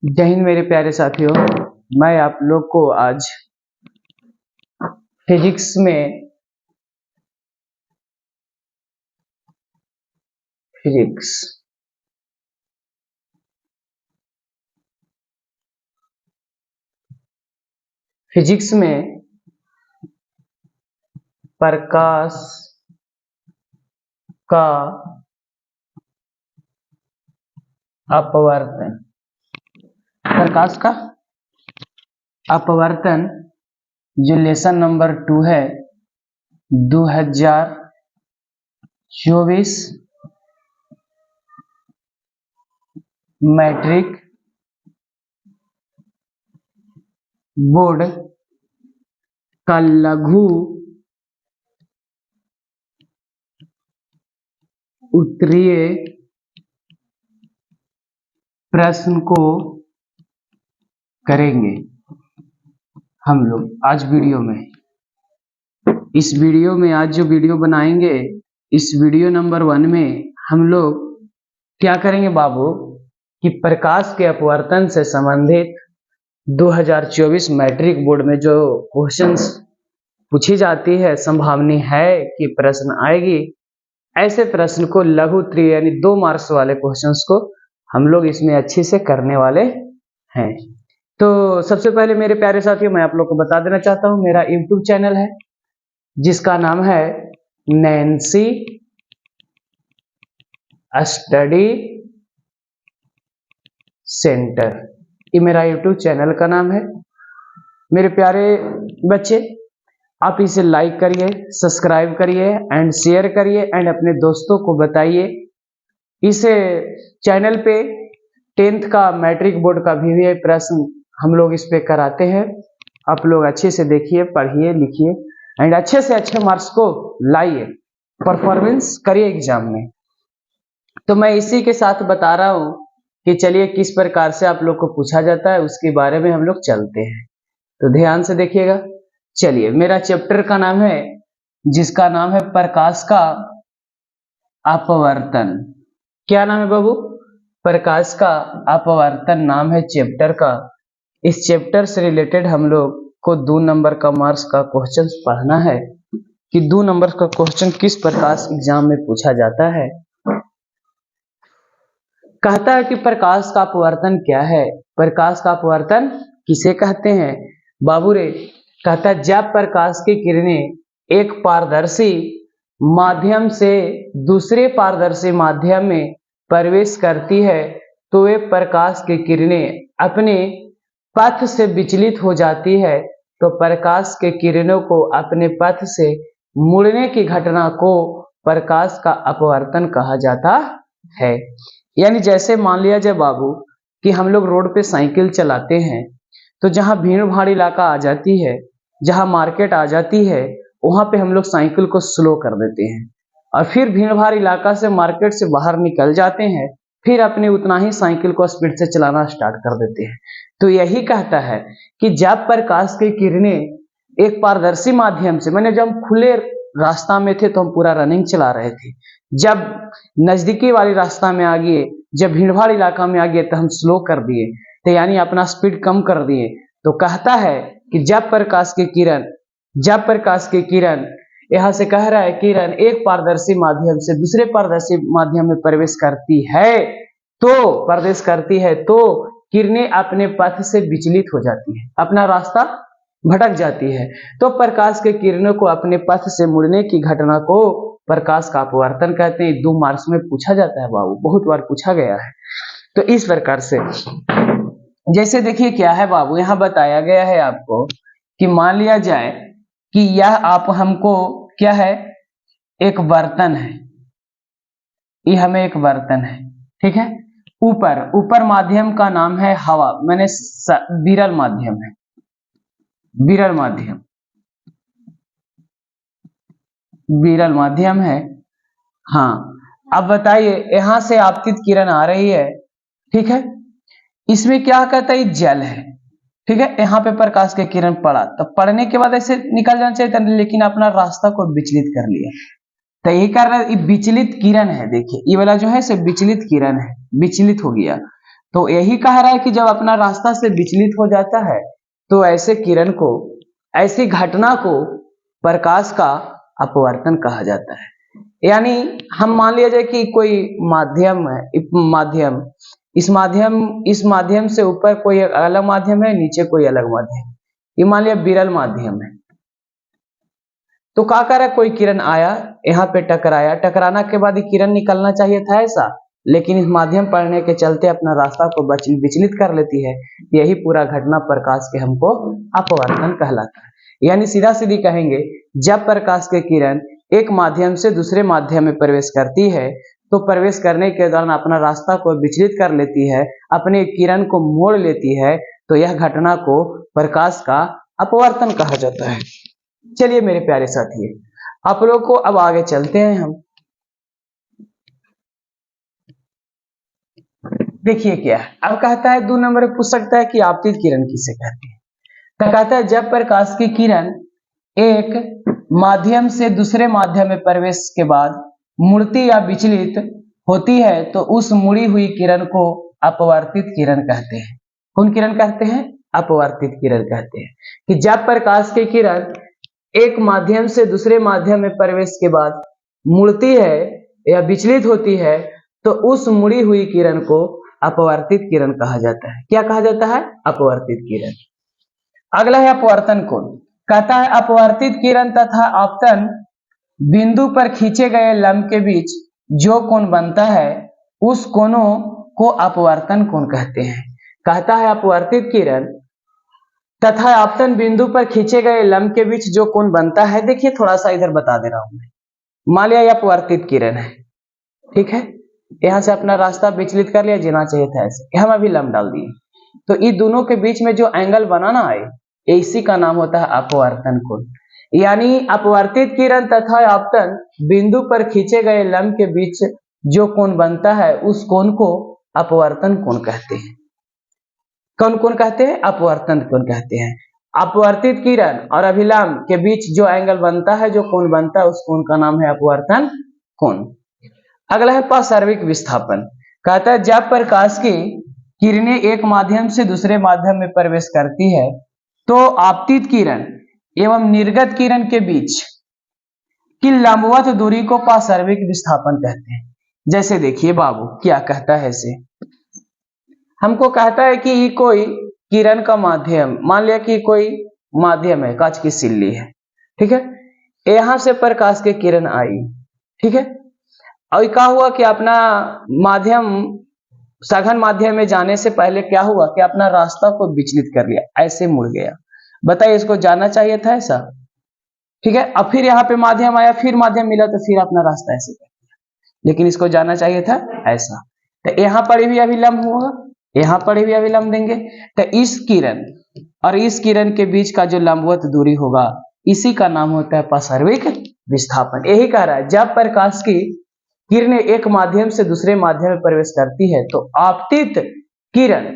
जय हिंद मेरे प्यारे साथियों। मैं आप लोग को आज फिजिक्स में प्रकाश का अपवर्तन जो लेसन नंबर 2 है 2024 मैट्रिक बोर्ड का लघु उत्तरीय प्रश्न को करेंगे हम लोग आज वीडियो में। इस वीडियो में आज जो वीडियो बनाएंगे, इस वीडियो नंबर 1 में हम लोग क्या करेंगे बाबू कि प्रकाश के अपवर्तन से संबंधित 2024 मैट्रिक बोर्ड में जो क्वेश्चंस पूछी जाती है, संभावना है कि प्रश्न आएगी, ऐसे प्रश्न को लघु उत्तरीय यानी 2 मार्क्स वाले क्वेश्चंस को हम लोग इसमें अच्छे से करने वाले हैं। तो सबसे पहले मेरे प्यारे साथियों, मैं आप लोग को बता देना चाहता हूं, मेरा YouTube चैनल है जिसका नाम है नैन्सी स्टडी सेंटर। ये मेरा YouTube चैनल का नाम है। मेरे प्यारे बच्चे, आप इसे लाइक करिए, सब्सक्राइब करिए एंड शेयर करिए एंड अपने दोस्तों को बताइए। इस चैनल पे 10th का मैट्रिक बोर्ड का भी प्रश्न हम लोग इस पे कराते हैं। आप लोग अच्छे से देखिए, पढ़िए, लिखिए एंड अच्छे से अच्छे मार्क्स को लाइए, परफॉर्मेंस करिए एग्जाम में। तो मैं इसी के साथ बता रहा हूं कि चलिए किस प्रकार से आप लोग को पूछा जाता है उसके बारे में हम लोग चलते हैं। तो ध्यान से देखिएगा। चलिए, मेरा चैप्टर का नाम है, जिसका नाम है प्रकाश का अपवर्तन। क्या नाम है बाबू? प्रकाश का अपवर्तन नाम है चैप्टर का। इस चैप्टर से रिलेटेड हम लोग को 2 नंबर का मार्क्स का क्वेश्चन पढ़ना है कि 2 नंबर का क्वेश्चन किस प्रकार एग्जाम में पूछा जाता है। कहता है कि प्रकाश का अपवर्तन क्या है? प्रकाश का अपवर्तन किसे कहते हैं बाबू रे? कहता है जब प्रकाश की किरणें एक पारदर्शी माध्यम से दूसरे पारदर्शी माध्यम में प्रवेश करती है तो वे प्रकाश की किरणें अपने पथ से विचलित हो जाती है। तो प्रकाश के किरणों को अपने पथ से मुड़ने की घटना को प्रकाश का अपवर्तन कहा जाता है। यानी जैसे मान लिया जाए बाबू कि हम लोग रोड पे साइकिल चलाते हैं, तो जहां भीड़ भाड़ इलाका आ जाती है, जहां मार्केट आ जाती है, वहां पे हम लोग साइकिल को स्लो कर देते हैं और फिर भीड़ भाड़ इलाका से मार्केट से बाहर निकल जाते हैं, फिर अपने उतना ही साइकिल को स्पीड से चलाना स्टार्ट कर देते हैं। तो यही कहता है कि जब प्रकाश की किरणें एक पारदर्शी माध्यम से, मैंने जब खुले रास्ता में थे तो हम पूरा रनिंग चला रहे थे, जब नजदीकी वाली रास्ता में आ गए, जब भीड़ भाड़ इलाका में आ गए तो हम स्लो कर दिए, तो यानी अपना स्पीड कम कर दिए। तो कहता है कि जब प्रकाश की किरण यहां से कह रहा है किरण एक पारदर्शी माध्यम से दूसरे पारदर्शी माध्यम में प्रवेश करती है तो किरणें अपने पथ से विचलित हो जाती है, अपना रास्ता भटक जाती है। तो प्रकाश के किरणों को अपने पथ से मुड़ने की घटना को प्रकाश का अपवर्तन कहते हैं। 2 मार्क्स में पूछा जाता है बाबू, बहुत बार पूछा गया है। तो इस प्रकार से जैसे देखिए क्या है बाबू, यहाँ बताया गया है आपको कि मान लिया जाए कि यह आप हमको क्या है, एक बर्तन है, ये हमें एक बर्तन है, ठीक है। ऊपर माध्यम का नाम है हवा, मैंने विरल माध्यम है, विरल माध्यम है। हाँ, अब बताइए यहां से आपतित किरण आ रही है, ठीक है। इसमें क्या कहता है, जल है, ठीक है। यहाँ पे प्रकाश के किरण पड़ा, तो पड़ने के बाद ऐसे निकल जाना चाहिए था, लेकिन अपना रास्ता को विचलित कर लिया। तो यही कर रहा है, विचलित किरण है। देखिए ये वाला जो है से विचलित किरण है, विचलित हो गया। तो यही कह रहा है कि जब अपना रास्ता से विचलित हो जाता है तो ऐसे किरण को, ऐसी घटना को प्रकाश का अपवर्तन कहा जाता है। यानी हम मान लिया जाए कि कोई माध्यम है, इस माध्यम से ऊपर कोई अलग माध्यम है, नीचे कोई अलग माध्यम, ये मान लिया विरल माध्यम है। तो क्या करा, कोई किरण आया, यहाँ पे टकराया, टकराना के बाद किरण निकलना चाहिए था ऐसा, लेकिन इस माध्यम पड़ने के चलते अपना रास्ता को विचलित कर लेती है। यही पूरा घटना प्रकाश के हमको अपवर्तन कहलाता है। यानी सीधा सीधी कहेंगे, जब प्रकाश की किरण एक माध्यम से दूसरे माध्यम में प्रवेश करती है तो प्रवेश करने के दौरान अपना रास्ता को विचलित कर लेती है, अपने किरण को मोड़ लेती है, तो यह घटना को प्रकाश का अपवर्तन कहा जाता है। चलिए मेरे प्यारे साथी, आप लोग को अब आगे चलते हैं हम। देखिए क्या है, अब कहता है 2 नंबर पूछ सकता है कि आपतित किरण किसे कहते हैं। तो कहता है जब प्रकाश की किरण एक माध्यम से दूसरे माध्यम में प्रवेश के बाद मुड़ती या विचलित होती है तो उस मुड़ी हुई किरण को अपवर्तित किरण कहते हैं। कौन किरण कहते हैं? अपवर्तित किरण कहते हैं। कि जब प्रकाश की किरण एक माध्यम से दूसरे माध्यम में प्रवेश के बाद मुड़ती है या विचलित होती है तो उस मुड़ी हुई किरण को अपवर्तित किरण कहा जाता है। क्या कहा जाता है? अपवर्तित किरण। अगला है अपवर्तन कोण। कहता है अपवर्तित किरण तथा आपतन बिंदु पर खींचे गए लंब के बीच जो कोण बनता है उस कोणों को अपवर्तन कोण कहते हैं। कहता है अपवर्तित किरण तथा आपतन बिंदु पर खींचे गए लंब के बीच जो कोण बनता है, देखिए थोड़ा सा इधर बता दे रहा हूं मैं। मान लिया यह अपवर्तित किरण है, ठीक है, यहां से अपना रास्ता विचलित कर लिया, जीना चाहिए था ऐसे, हम अभी लंब डाल दिए, तो इन दोनों के बीच में जो एंगल बनाना है इसी का नाम होता है अपवर्तन कोण। यानी अपवर्तित किरण तथा आपतन बिंदु पर खींचे गए लंब के बीच जो कोण बनता है उस कोण को अपवर्तन कोण कहते हैं। कौन कोण कहते हैं? अपवर्तन कोण कहते हैं। अपवर्तित किरण और अभिलंब के बीच जो एंगल बनता है, जो कोण बनता है, उस कोण का नाम है अपवर्तन कोण। अगला है पार्श्विक विस्थापन। कहता है जब प्रकाश की किरणें एक माध्यम से दूसरे माध्यम में प्रवेश करती है तो आपतित किरण एवं निर्गत किरण के बीच की लंबवत दूरी को पार्श्विक विस्थापन कहते हैं। जैसे देखिए बाबू क्या कहता है, इसे हमको कहता है कि ये कोई किरण का माध्यम, मान लिया कि कोई माध्यम है, कांच की सिल्ली है, ठीक है, यहां से प्रकाश की किरण आई, ठीक है, और क्या हुआ कि अपना माध्यम सघन माध्यम में जाने से पहले क्या हुआ कि अपना रास्ता को विचलित कर लिया, ऐसे मुड़ गया। बताइए इसको जाना चाहिए था ऐसा, ठीक है, अब फिर यहाँ पे माध्यम आया, फिर माध्यम मिला तो फिर अपना रास्ता ऐसे कर दिया, लेकिन इसको जाना चाहिए था ऐसा। तो यहाँ पर भी अभिलंब होगा, यहाँ पर भी अभिलंब देंगे, तो इस किरण और इस किरण के बीच का जो लंबवत दूरी होगा इसी का नाम होता है पार्श्विक विस्थापन। यही कह रहा है जब प्रकाश की किरणें एक माध्यम से दूसरे माध्यम में प्रवेश करती है तो आपतित किरण,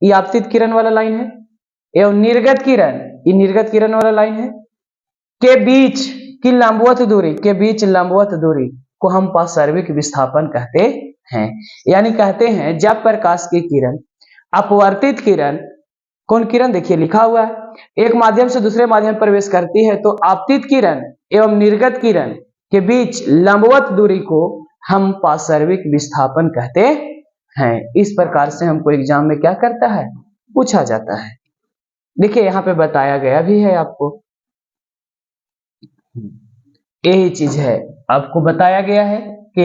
ये आपतित किरण वाला लाइन है, एवं निर्गत किरण, ये निर्गत किरण वाला लाइन है, के बीच की लंबवत दूरी, के बीच लंबवत दूरी को हम पार्श्विक विस्थापन कहते हैं। यानी कहते हैं जब प्रकाश की किरण, अपवर्तित किरण, कौन किरण देखिए लिखा हुआ है, एक माध्यम से दूसरे माध्यम में प्रवेश करती है तो आपतित किरण एवं निर्गत किरण के बीच लंबवत दूरी को हम पार्श्विक विस्थापन कहते हैं। इस प्रकार से हमको एग्जाम में क्या करता है, पूछा जाता है। देखिए यहाँ पे बताया गया भी है आपको, यही चीज है, आपको बताया गया है कि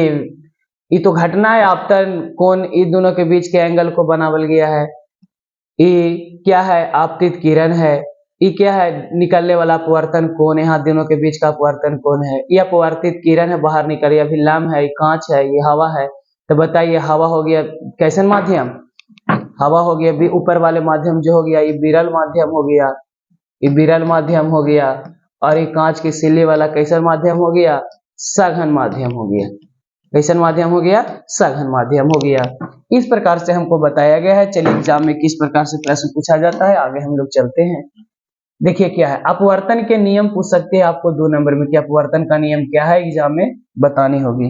ये तो घटना है, आपतन कोण इन दोनों के बीच के एंगल को बनावल गया है। ये क्या है? आपतित किरण है। ये क्या है? निकलने वाला अपवर्तन कोण, यहाँ दोनों के बीच का अपवर्तन कोण है। ये अपवर्तित किरण है, बाहर निकल रही, अभी लंब है, ये कांच है, ये हवा है। तो बताइए हवा हो गया कैसन माध्यम? हवा हो गया ऊपर वाले माध्यम जो हो गया ये विरल माध्यम हो गया, ये विरल माध्यम हो गया, और ये कांच की सिल्ली वाला कैसन माध्यम हो गया? सघन माध्यम हो गया। कैसन माध्यम हो गया? सघन माध्यम हो गया। इस प्रकार से हमको बताया गया है। चलिए एग्जाम में किस प्रकार से प्रश्न पूछा जाता है आगे हम लोग चलते हैं। देखिए क्या है, अपवर्तन के नियम पूछ सकते हैं आपको 2 नंबर में कि अपवर्तन का नियम क्या है, एग्जाम में बतानी होगी।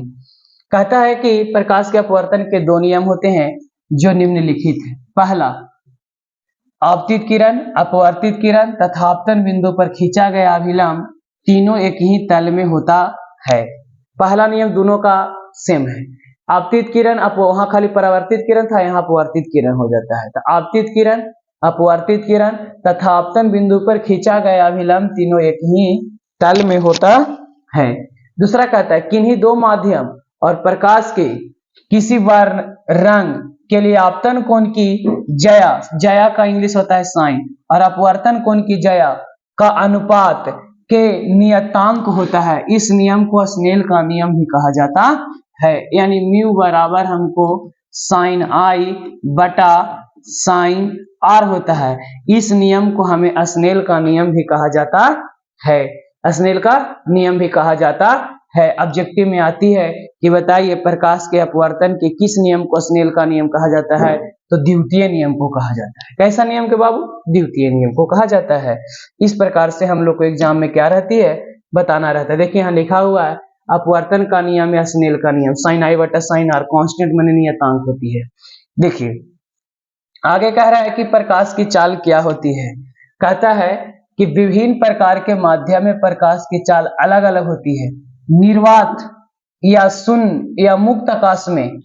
कहता है कि प्रकाश के अपवर्तन के 2 नियम होते हैं। जो निम्नलिखित है। पहला, आपतित किरण, अपवर्तित किरण तथा आपतन बिंदु पर खींचा गया अभिलंब तीनों एक ही तल में होता है। पहला नियम दोनों का सेम है। आपतित किरण, वहां खाली परावर्तित किरण था, यहाँ अपवर्तित किरण हो जाता है। तो आपतित किरण, अपवर्तित किरण तथा आपतन बिंदु पर खींचा गया अभिलंब तीनों एक ही तल में होता है। दूसरा कहता है किन्हीं दो माध्यम और प्रकाश के किसी वर्ण रंग के लिए आपतन कोण की जया, जया का इंग्लिश होता है साइन, और अपवर्तन कोण की जया का अनुपात के नियतांक होता है। इस नियम को स्नेल का नियम भी कहा जाता है। यानी म्यू बराबर हमको साइन आई बटा साइन आर होता है। इस नियम को हमें स्नेल का नियम भी कहा जाता है। स्नेल का नियम भी कहा जाता है। ऑब्जेक्टिव में आती है कि बताइए प्रकाश के अपवर्तन के किस नियम को स्नेल का नियम कहा जाता है? तो द्वितीय नियम को कहा जाता है। कैसा नियम के बाबू? द्वितीय नियम को कहा जाता है। इस प्रकार से हम लोग को एग्जाम में क्या रहती है, बताना रहता है। देखिए यहाँ लिखा हुआ है अपवर्तन का नियम या स्नेल का नियम, साइन आई बटा साइन आर कांस्टेंट माने नियतांक होती है। देखिए आगे कह रहा है कि प्रकाश की चाल क्या होती है। कहता है कि विभिन्न प्रकार के माध्यम में प्रकाश की चाल अलग अलग होती है। निर्वात या शून्य या मुक्त आकाश में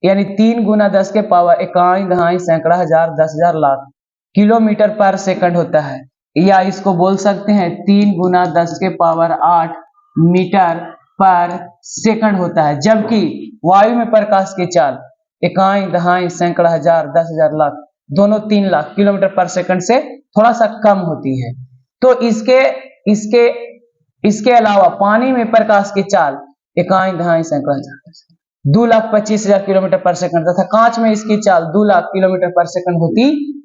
यानी 3 गुना 10 के पावर इकाई दहाई सैकड़ा हजार 10,000 लाख किलोमीटर पर सेकंड होता है, या इसको बोल सकते हैं 3 गुना 10 के पावर 8 मीटर पर सेकंड होता है। जबकि वायु में प्रकाश की चाल इकाई दहाई सैकड़ा हजार 10,000 लाख दोनों 3 लाख किलोमीटर पर सेकंड से थोड़ा सा कम होती है। तो इसके अलावा पानी में प्रकाश की चाल इकाई दहाई सैकड़ा हजार 2,25,000 किलोमीटर पर सेकंड तथा कांच में इसकी चाल 2 लाख किलोमीटर पर सेकंड होती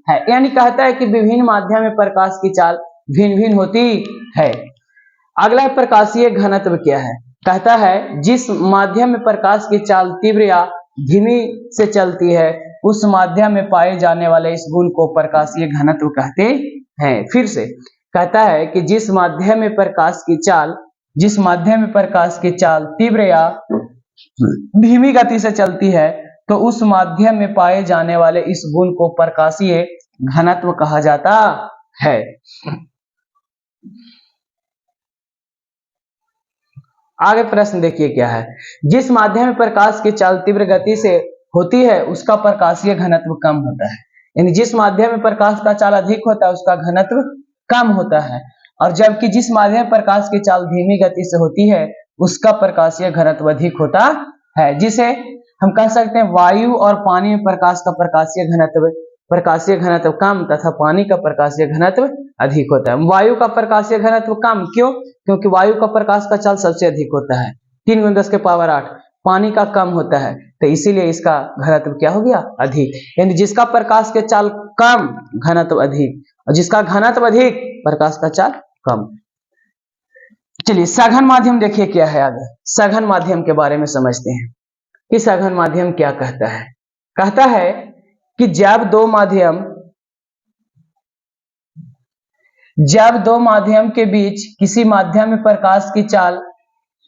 है। यानी कहता है कि विभिन्न माध्यम में प्रकाश की चाल भिन्न भिन्न होती है। अगला प्रकाशीय घनत्व क्या है? कहता है जिस माध्यम में प्रकाश की चाल तीव्र या धीमी से चलती है उस माध्यम में पाए जाने वाले इस गुण को प्रकाशीय घनत्व कहते हैं। फिर से कहता है कि जिस माध्यम में प्रकाश की चाल तीव्र या धीमी गति से चलती है तो उस माध्यम में पाए जाने वाले इस गुण को प्रकाशीय घनत्व कहा जाता है। आगे प्रश्न देखिए क्या है। जिस माध्यम में प्रकाश की चाल तीव्र गति से होती है उसका प्रकाशीय घनत्व कम होता है। यानी जिस माध्यम में प्रकाश का चाल अधिक होता है उसका घनत्व कम होता है, और जबकि जिस माध्यम में प्रकाश की चाल धीमी गति से होती है उसका प्रकाशीय घनत्व अधिक होता है। जिसे हम कह सकते हैं वायु और पानी में प्रकाश का प्रकाशीय घनत्व कम तथा पानी का प्रकाशीय घनत्व अधिक होता है। वायु का प्रकाशीय घनत्व कम क्यों? क्योंकि वायु का प्रकाश का चाल सबसे अधिक होता है 3 गुना 10 के पावर 8, पानी का कम होता है, तो इसीलिए इसका घनत्व क्या हो गया? अधिक। यानी जिसका प्रकाश के चाल कम घनत्व अधिक, और जिसका घनत्व अधिक प्रकाश का चाल कम। चलिए सघन माध्यम देखिए क्या है। आगे सघन माध्यम के बारे में समझते हैं कि सघन माध्यम क्या कहता है। कहता है कि जब दो माध्यम के बीच किसी माध्यम में प्रकाश की चाल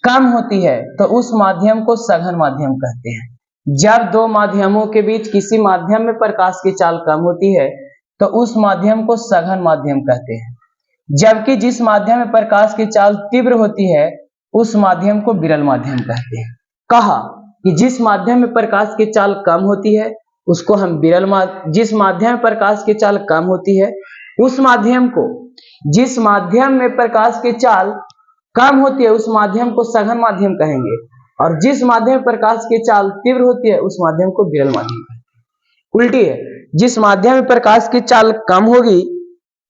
कम होती है तो उस माध्यम को सघन माध्यम कहते हैं। जब दो माध्यमों के बीच किसी माध्यम में प्रकाश की चाल कम होती है तो उस माध्यम को सघन माध्यम कहते हैं। जबकि जिस माध्यम में प्रकाश की चाल तीव्र होती है उस माध्यम को विरल माध्यम कहते हैं। कहा कि जिस माध्यम में प्रकाश की चाल कम होती है उसको हम विरल माध्यम, जिस माध्यम में प्रकाश की चाल कम होती है उस माध्यम को, जिस माध्यम में प्रकाश की चाल कम होती है उस माध्यम को सघन माध्यम कहेंगे, और जिस माध्यम में प्रकाश की चाल तीव्र होती है उस माध्यम को विरल माध्यम कहेंगे। उल्टी है, जिस माध्यम में प्रकाश की चाल कम होगी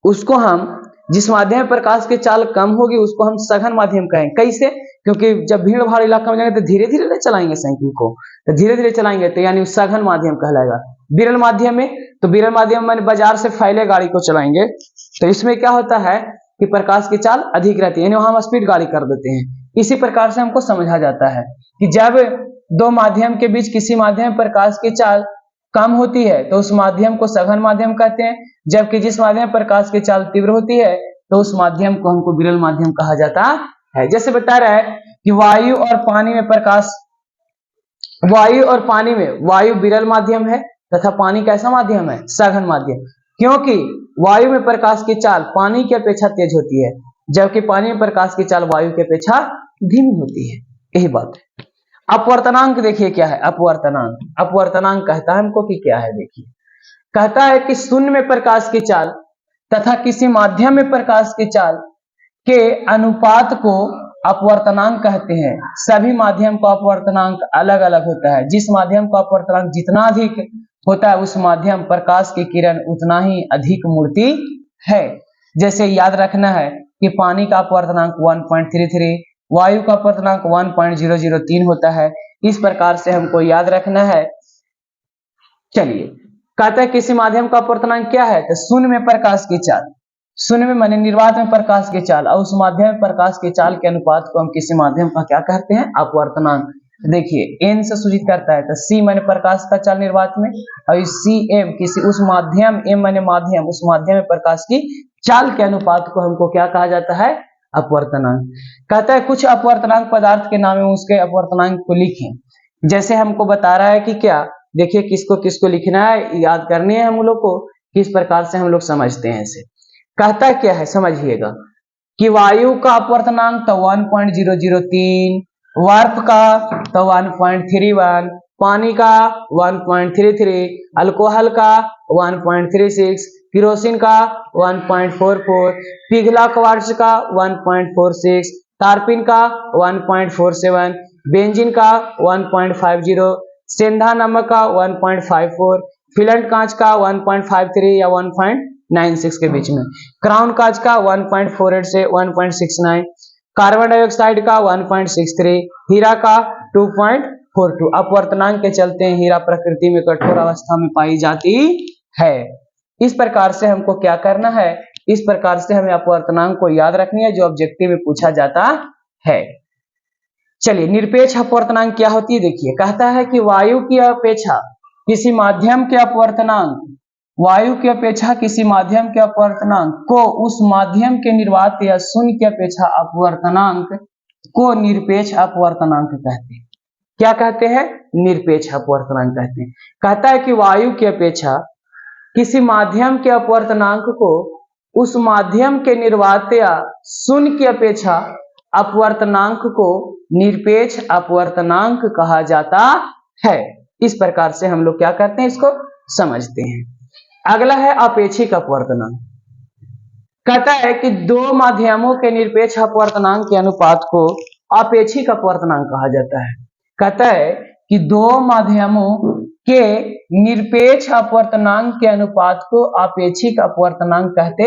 उसको हम, जिस माध्यम में प्रकाश की चाल कम होगी उसको हम सघन माध्यम कहेंगे। कैसे? क्योंकि जब भीड़ भाड़ इलाका में जाएंगे तो धीरे धीरे नहीं चलाएंगे साइकिल को, तो धीरे धीरे चलाएंगे तो यानी सघन माध्यम कहलाएगा। विरल माध्यम में, तो विरल माध्यम में बाजार से फैले गाड़ी को चलाएंगे तो इसमें क्या होता है कि प्रकाश की चाल अधिक रहती है, यानी वहां हम स्पीड गाड़ी कर देते हैं। इसी प्रकार से हमको समझा जाता है कि जब दो माध्यम के बीच किसी माध्यम में प्रकाश की चाल कम होती है तो उस माध्यम को सघन माध्यम कहते हैं, जबकि जिस माध्यम में प्रकाश की चाल तीव्र होती है तो उस माध्यम को हमको विरल माध्यम कहा जाता है। जैसे बता रहा है कि वायु और पानी में विरल माध्यम है, तथा पानी कैसा माध्यम है? सघन माध्यम। क्योंकि वायु में प्रकाश की चाल पानी की अपेक्षा तेज होती है, जबकि पानी में प्रकाश की चाल वायु की अपेक्षा धीमी होती है। यही बात है। अपवर्तनांक देखिए क्या है? अपवर्तनांक, अपवर्तनांक कहता है हमको कि क्या है, देखिए कहता है कि शून्य में प्रकाश की चाल तथा किसी माध्यम में प्रकाश की चाल के अनुपात को अपवर्तनांक कहते हैं। सभी माध्यम का अपवर्तनांक अलग अलग होता है। जिस माध्यम का अपवर्तनांक जितना अधिक होता है उस माध्यम प्रकाश की किरण उतना ही अधिक मुड़ती है। जैसे याद रखना है कि पानी का अपवर्तनांक 1.33, वायु का अपवर्तनांक 1.003 होता है। इस प्रकार से हमको याद रखना है। चलिए, कहते हैं किसी माध्यम का अपवर्तनांक क्या है? तो शून्य में प्रकाश की चाल, शून्य में माने निर्वात में प्रकाश की चाल और उस माध्यम में प्रकाश की चाल के अनुपात को हम किसी माध्यम का क्या कहते हैं? अपवर्तनांक। देखिए n से सूचित करता है, तो c माने प्रकाश का चाल निर्वात में, और cm किसी उस माध्यम, m माने माध्यम, उस माध्यम में प्रकाश की चाल के अनुपात को हमको क्या कहा जाता है? अपवर्तनांक। कहता है कुछ अपवर्तनांक पदार्थ के नाम एवं उसके अपवर्तनांक को लिखें। जैसे हमको बता रहा है कि क्या, देखिए किसको किसको लिखना है, याद करनी है हम लोग को, किस प्रकार से हम लोग समझते हैं इसे। कहता क्या है समझिएगा कि वायु का अपवर्तनांक तो 1.003, वाष्प का तो 1.31, पानी का 1.33, अल्कोहल का 1.36, केरोसिन का 1.44, पिघला क्वार्ट्ज का 1.46, टार्पिन का 1.47, बेंजीन का 1.50, सेंधा नमक का 1.54, फिलेंट कांच का 1.53 या 1.96 के बीच में, क्राउन कांच का 1.48 से 1.69, कार्बन डाइऑक्साइड का 1.63, हीरा का 2.42। अपवर्तनांक के चलते हीरा प्रकृति में कठोर अवस्था में पाई जाती है। इस प्रकार से हमको क्या करना है? इस प्रकार से हमें अपवर्तनांक को याद रखनी है जो ऑब्जेक्टिव में पूछा जाता है। चलिए, निरपेक्ष अपवर्तनांक क्या होती है? देखिए कहता है कि वायु की अपेक्षा किसी माध्यम के अपवर्तनांक, वायु की अपेक्षा किसी माध्यम के अपवर्तनांक को उस माध्यम के निर्वात या शून्य की अपेक्षा अपवर्तनांक को निरपेक्ष अपवर्तनांक कहते हैं। क्या कहते हैं? निरपेक्ष अपवर्तनांक कहते हैं। कहता है कि वायु की अपेक्षा किसी माध्यम के अपवर्तनांक को उस माध्यम के निर्वात या शून्य की अपेक्षा अपवर्तनांक को निरपेक्ष अपवर्तनांक कहा जाता है। इस प्रकार से हम लोग क्या करते हैं, इसको समझते हैं। अगला है अपेक्षिक अपवर्तनांक। कहता है कि दो माध्यमों के निरपेक्ष अपवर्तनांक के अनुपात को अपेक्षिक अपवर्तनांक कहा जाता है। कहता है कि दो माध्यमों के निरपेक्ष अपवर्तनांक के अनुपात को अपेक्षिक अपवर्तनांक कहते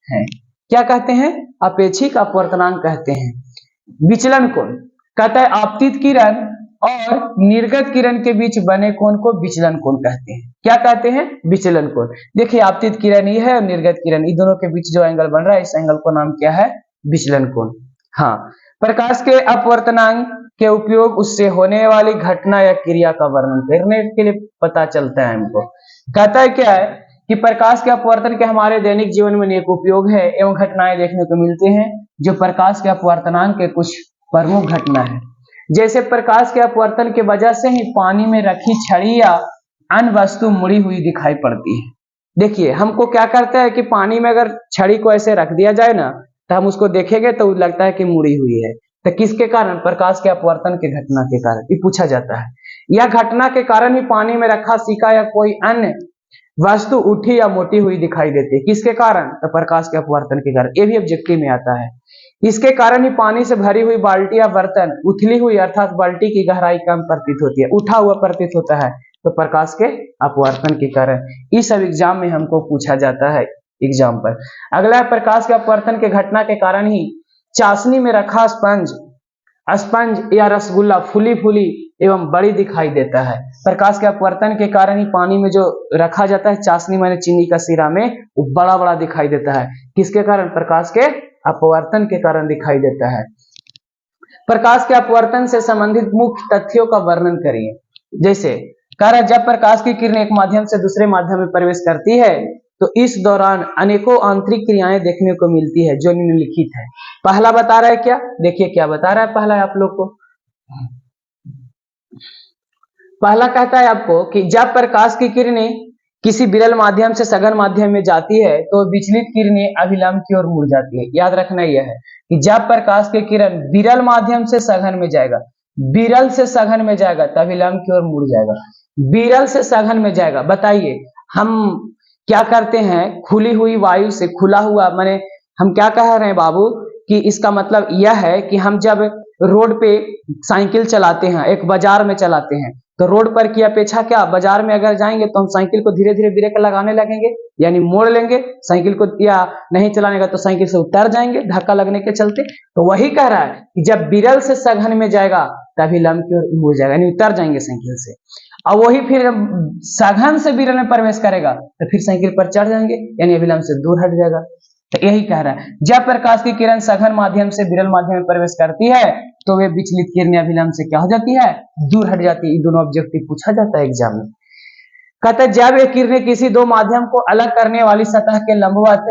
हैं। क्या कहते हैं? अपेक्षिक अपवर्तनांक कहते हैं। विचलन कोण, कहता है आपतित किरण और निर्गत किरण के बीच बने कोण को विचलन कोण कहते हैं। क्या कहते हैं? विचलन कोण। देखिए आपतित किरण ये है और निर्गत किरण, इन दोनों के बीच जो एंगल बन रहा है इस एंगल को नाम क्या है? विचलन कोण। हाँ, प्रकाश के अपवर्तनांक के उपयोग उससे होने वाली घटना या क्रिया का वर्णन करने के लिए पता चलता है हमको। कहता है क्या है कि प्रकाश के अपवर्तन के हमारे दैनिक जीवन में अनेक उपयोग है एवं घटनाएं देखने को मिलते हैं जो प्रकाश के अपवर्तनांक के कुछ प्रमुख घटना है। जैसे प्रकाश के अपवर्तन के वजह से ही पानी में रखी छड़ी या अन्य वस्तु मुड़ी हुई दिखाई पड़ती है। देखिए हमको क्या करता है कि पानी में अगर छड़ी को ऐसे रख दिया जाए ना तो हम उसको देखेंगे तो लगता है कि मुड़ी हुई है। तो किसके कारण? प्रकाश के अपवर्तन के घटना के कारण ये पूछा जाता है। यह घटना के कारण ही पानी में रखा सिक्का या कोई अन्य वस्तु उठी या मोटी हुई दिखाई देती है। किसके कारण? तो प्रकाश के अपवर्तन के कारण। ये भी ऑब्जेक्टिव में आता है। इसके कारण ही पानी से भरी हुई बाल्टी या बर्तन उथली हुई अर्थात बाल्टी की गहराई कम प्रतीत होती है, उठा हुआ प्रतीत होता है, तो प्रकाश के अपवर्तन के कारण। इस सब एग्जाम में हमको पूछा जाता है एग्जाम पर। अगला प्रकाश के अपवर्तन के घटना के कारण ही चाशनी में रखा स्पंज या रसगुल्ला फूली फूली एवं बड़ी दिखाई देता है। प्रकाश के अपवर्तन के कारण ही पानी में जो रखा जाता है चाशनी माने चीनी का सीरा में, वो बड़ा बड़ा दिखाई देता है। किसके कारण? प्रकाश के अपवर्तन के कारण दिखाई देता है। प्रकाश के अपवर्तन से संबंधित मुख्य तथ्यों का वर्णन करिए। जैसे कह रहा जब प्रकाश की किरण एक माध्यम से दूसरे माध्यम में प्रवेश करती है तो इस दौरान अनेकों आंतरिक क्रियाएं देखने को मिलती है जो निम्नलिखित है। पहला बता रहा है क्या? देखिए क्या बता रहा है पहला आप लोग को। पहला कहता है आपको कि जब प्रकाश की किरणें किसी विरल माध्यम से सघन माध्यम में जाती है तो विचलित किरणें अभिलंब की ओर मुड़ जाती है। याद रखना यह है कि जब प्रकाश की किरण विरल माध्यम से सघन में जाएगा, विरल से सघन में जाएगा तो अभिलंब की ओर मुड़ जाएगा। विरल से सघन में जाएगा, बताइए हम क्या करते हैं, खुली हुई वायु से खुला हुआ, माने हम क्या कह रहे हैं बाबू कि इसका मतलब यह है कि हम जब रोड पे साइकिल चलाते हैं, एक बाजार में चलाते हैं, तो रोड पर की अपेक्षा क्या बाजार में अगर जाएंगे तो हम साइकिल को धीरे धीरे ब्रेक लगाने लगेंगे, यानी मोड़ लेंगे साइकिल को, या नहीं चलाने का तो साइकिल से उतर जाएंगे धक्का लगने के चलते। तो वही कह रहा है कि जब विरल से सघन में जाएगा तभी लंब की ओर मुड़ जाएगा, यानी उतर जाएंगे साइकिल से। और वही फिर सघन से विरल में प्रवेश करेगा तो फिर साइकिल पर चढ़ जाएंगे, यानी अभिलंब से दूर हट जाएगा। तो यही कह रहा है जब प्रकाश की किरण सघन माध्यम से विरल माध्यम में प्रवेश करती है तो वे विचलित किरणें अभिलंब से क्या हो जाती है, दूर हट जाती है। ये दोनों ऑब्जेक्टिव पूछा जाता है एग्जाम में। कहते हैं जब ये किरणें किसी दो माध्यम को अलग करने वाली सतह के लंबवत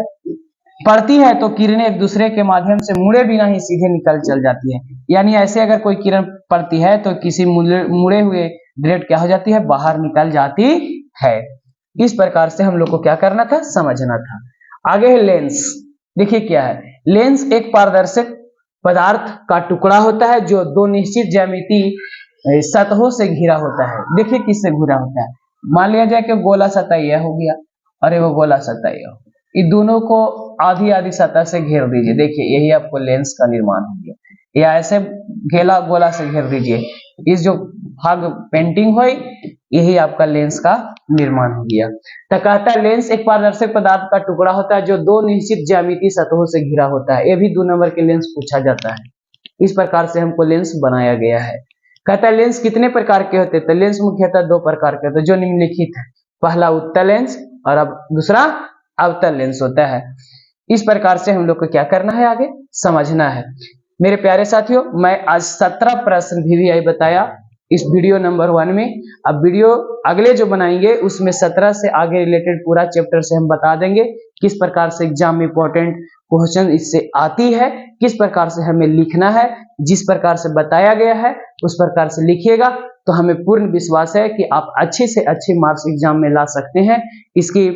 पड़ती है तो किरणें एक दूसरे के माध्यम से मुड़े बिना ही सीधे निकल चल जाती है। यानी ऐसे अगर कोई किरण पड़ती है तो किसी मुड़े हुए डायरेक्ट क्या हो जाती है, बाहर निकल जाती है। इस प्रकार से हम लोग को क्या करना था, समझना था। आगे है लेंस। देखिए क्या है, लेंस एक पारदर्शक पदार्थ का टुकड़ा होता है जो दो निश्चित ज्यामितीय सतहों से घिरा होता है। देखिए किससे घिरा होता है, मान लिया जाए कि गोला सतह यह हो गया और ये वो गोला सतह यह हो, इन दोनों को आधी आधी सतह से घेर दीजिए। देखिए यही आपको लेंस का निर्माण हो गया, या ऐसे घेला गोला से घेर दीजिए, इस जो भाग पेंटिंग हुई यही आपका लेंस का निर्माण हो गया। तो कहता है लेंस एक पारदर्शक पदार्थ का टुकड़ा होता है जो दो निश्चित ज्यामितीय सतहों से घिरा होता है। ये भी 2 नंबर के लेंस पूछा जाता है। इस प्रकार से हमको लेंस बनाया गया है। कहता है लेंस कितने प्रकार के होते हैं, तो लेंस मुख्यतः 2 प्रकार के होते हैं जो निम्नलिखित है। पहला उत्तल लेंस और अब दूसरा अवतल लेंस होता है। इस प्रकार से हम लोग को क्या करना है, आगे समझना है। मेरे प्यारे साथियों, मैं आज 17 प्रश्न VVI बताया इस वीडियो नंबर 1 में। अब वीडियो अगले जो बनाएंगे उसमें 17 से आगे रिलेटेड पूरा चैप्टर से हम बता देंगे किस प्रकार से एग्जाम में इंपॉर्टेंट क्वेश्चन इससे आती है, किस प्रकार से हमें लिखना है। जिस प्रकार से बताया गया है उस प्रकार से लिखिएगा तो हमें पूर्ण विश्वास है कि आप अच्छे से अच्छे मार्क्स एग्जाम में ला सकते हैं। इसकी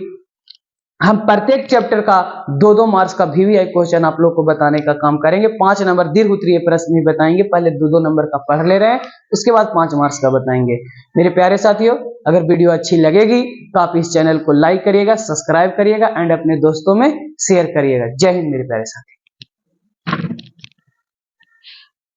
हम प्रत्येक चैप्टर का 2-2 मार्क्स का VVI क्वेश्चन आप लोग को बताने का काम करेंगे। 5 नंबर दीर्घ उत्तरीय प्रश्न भी बताएंगे, पहले 2-2 नंबर का पढ़ ले रहे हैं, उसके बाद 5 मार्क्स का बताएंगे। मेरे प्यारे साथियों, अगर वीडियो अच्छी लगेगी तो आप इस चैनल को लाइक करिएगा, सब्सक्राइब करिएगा एंड अपने दोस्तों में शेयर करिएगा। जय हिंद मेरे प्यारे साथी।